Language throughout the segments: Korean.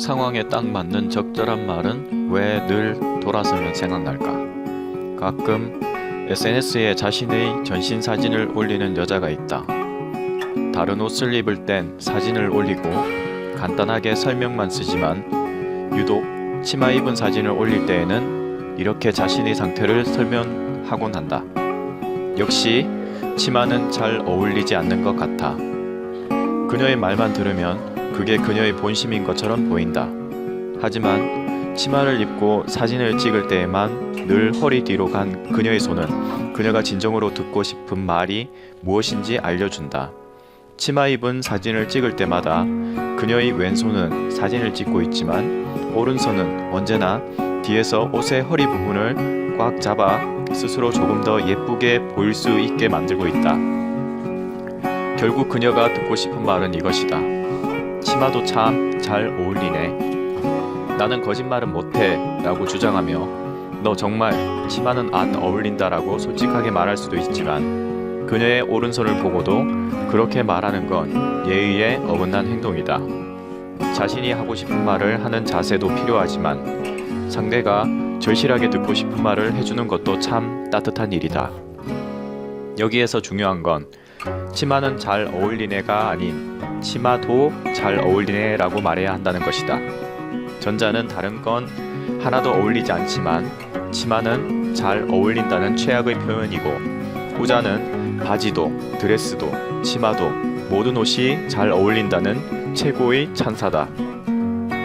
상황에 딱 맞는 적절한 말은 왜 늘 돌아서면 생각날까? 가끔 SNS에 자신의 전신 사진을 올리는 여자가 있다. 다른 옷을 입을 땐 사진을 올리고 간단하게 설명만 쓰지만 유독 치마 입은 사진을 올릴 때에는 이렇게 자신의 상태를 설명하곤 한다. 역시 치마는 잘 어울리지 않는 것 같아. 그녀의 말만 들으면 그게 그녀의 본심인 것처럼 보인다. 하지만 치마를 입고 사진을 찍을 때에만 늘 허리 뒤로 간 그녀의 손은 그녀가 진정으로 듣고 싶은 말이 무엇인지 알려준다. 치마 입은 사진을 찍을 때마다 그녀의 왼손은 사진을 찍고 있지만 오른손은 언제나 뒤에서 옷의 허리 부분을 꽉 잡아 스스로 조금 더 예쁘게 보일 수 있게 만들고 있다. 결국 그녀가 듣고 싶은 말은 이것이다. 치마도 참 잘 어울리네. 나는 거짓말은 못해 라고 주장하며 너 정말 치마는 안 어울린다 라고 솔직하게 말할 수도 있지만 그녀의 오른손을 보고도 그렇게 말하는 건 예의에 어긋난 행동이다. 자신이 하고 싶은 말을 하는 자세도 필요하지만 상대가 절실하게 듣고 싶은 말을 해주는 것도 참 따뜻한 일이다. 여기에서 중요한 건 치마는 잘 어울리네가 아닌 치마도 잘 어울리네 라고 말해야 한다는 것이다. 전자는 다른 건 하나도 어울리지 않지만 치마는 잘 어울린다는 최악의 표현이고 후자는 바지도 드레스도 치마도 모든 옷이 잘 어울린다는 최고의 찬사다.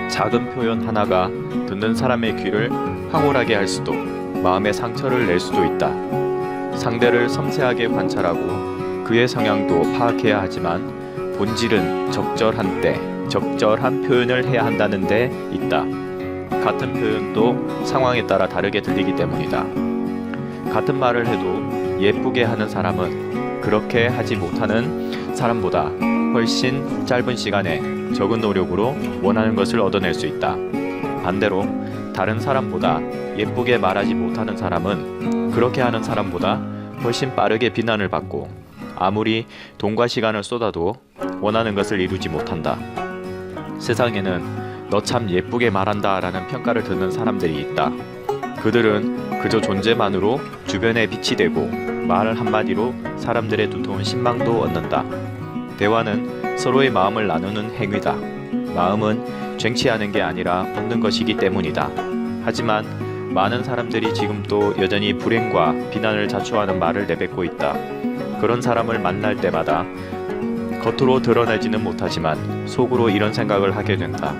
작은 표현 하나가 듣는 사람의 귀를 황홀하게 할 수도 마음에 상처를 낼 수도 있다. 상대를 섬세하게 관찰하고 그의 성향도 파악해야 하지만 본질은 적절한 때, 적절한 표현을 해야 한다는 데 있다. 같은 표현도 상황에 따라 다르게 들리기 때문이다. 같은 말을 해도 예쁘게 하는 사람은 그렇게 하지 못하는 사람보다 훨씬 짧은 시간에 적은 노력으로 원하는 것을 얻어낼 수 있다. 반대로 다른 사람보다 예쁘게 말하지 못하는 사람은 그렇게 하는 사람보다 훨씬 빠르게 비난을 받고 아무리 돈과 시간을 쏟아도 원하는 것을 이루지 못한다. 세상에는 너 참 예쁘게 말한다 라는 평가를 듣는 사람들이 있다. 그들은 그저 존재만으로 주변에 빛이 되고 말 한마디로 사람들의 두터운 신망도 얻는다. 대화는 서로의 마음을 나누는 행위다. 마음은 쟁취하는 게 아니라 얻는 것이기 때문이다. 하지만 많은 사람들이 지금도 여전히 불행과 비난을 자초하는 말을 내뱉고 있다. 그런 사람을 만날 때마다 겉으로 드러내지는 못하지만 속으로 이런 생각을 하게 된다.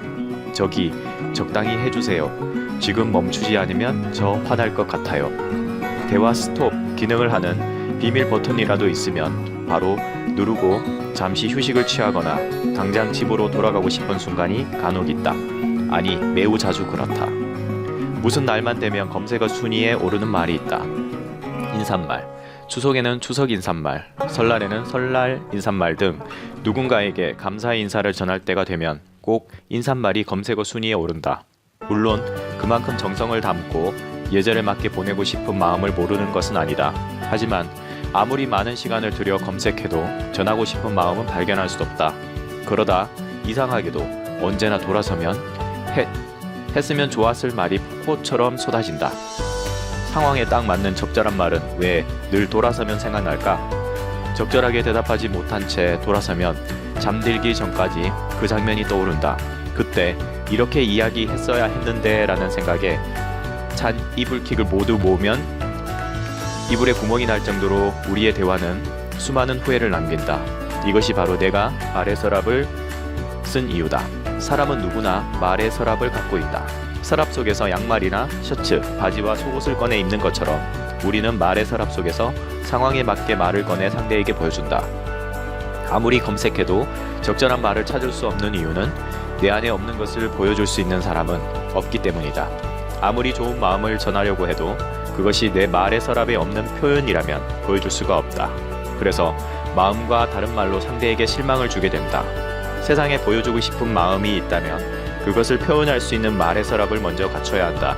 저기 적당히 해주세요. 지금 멈추지 않으면 저 화날 것 같아요. 대화 스톱 기능을 하는 비밀 버튼이라도 있으면 바로 누르고 잠시 휴식을 취하거나 당장 집으로 돌아가고 싶은 순간이 간혹 있다. 아니 매우 자주 그렇다. 무슨 날만 되면 검색어 순위에 오르는 말이 있다. 인사말. 추석에는 추석 인사말, 설날에는 설날 인사말 등 누군가에게 감사의 인사를 전할 때가 되면 꼭 인사말이 검색어 순위에 오른다. 물론 그만큼 정성을 담고 예절에 맞게 보내고 싶은 마음을 모르는 것은 아니다. 하지만 아무리 많은 시간을 들여 검색해도 전하고 싶은 마음은 발견할 수 없다. 그러다 이상하게도 언제나 돌아서면 했으면 좋았을 말이 폭포처럼 쏟아진다. 상황에 딱 맞는 적절한 말은 왜 늘 돌아서면 생각날까? 적절하게 대답하지 못한 채 돌아서면 잠들기 전까지 그 장면이 떠오른다. 그때 이렇게 이야기했어야 했는데 라는 생각에 찬 이불킥을 모두 모으면 이불에 구멍이 날 정도로 우리의 대화는 수많은 후회를 남긴다. 이것이 바로 내가 말의 서랍을 쓴 이유다. 사람은 누구나 말의 서랍을 갖고 있다. 서랍 속에서 양말이나 셔츠, 바지와 속옷을 꺼내 입는 것처럼 우리는 말의 서랍 속에서 상황에 맞게 말을 꺼내 상대에게 보여준다. 아무리 검색해도 적절한 말을 찾을 수 없는 이유는 내 안에 없는 것을 보여줄 수 있는 사람은 없기 때문이다. 아무리 좋은 마음을 전하려고 해도 그것이 내 말의 서랍에 없는 표현이라면 보여줄 수가 없다. 그래서 마음과 다른 말로 상대에게 실망을 주게 된다. 세상에 보여주고 싶은 마음이 있다면 그것을 표현할 수 있는 말의 서랍을 먼저 갖춰야 한다.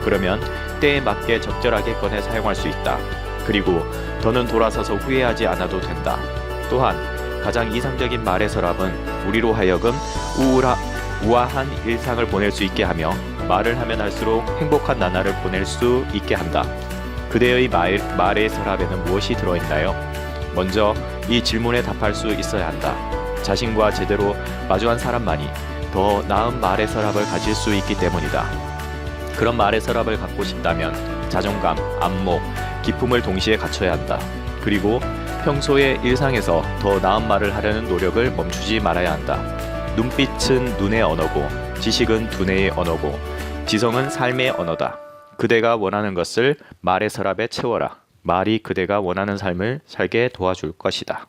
그러면 때에 맞게 적절하게 꺼내 사용할 수 있다. 그리고 더는 돌아서서 후회하지 않아도 된다. 또한 가장 이상적인 말의 서랍은 우리로 하여금 우아한 일상을 보낼 수 있게 하며 말을 하면 할수록 행복한 나날을 보낼 수 있게 한다. 그대의 말의 서랍에는 무엇이 들어있나요? 먼저 이 질문에 답할 수 있어야 한다. 자신과 제대로 마주한 사람만이 더 나은 말의 서랍을 가질 수 있기 때문이다. 그런 말의 서랍을 갖고 싶다면 자존감, 안목, 기품을 동시에 갖춰야 한다. 그리고 평소의 일상에서 더 나은 말을 하려는 노력을 멈추지 말아야 한다. 눈빛은 눈의 언어고, 지식은 두뇌의 언어고, 지성은 삶의 언어다. 그대가 원하는 것을 말의 서랍에 채워라. 말이 그대가 원하는 삶을 살게 도와줄 것이다.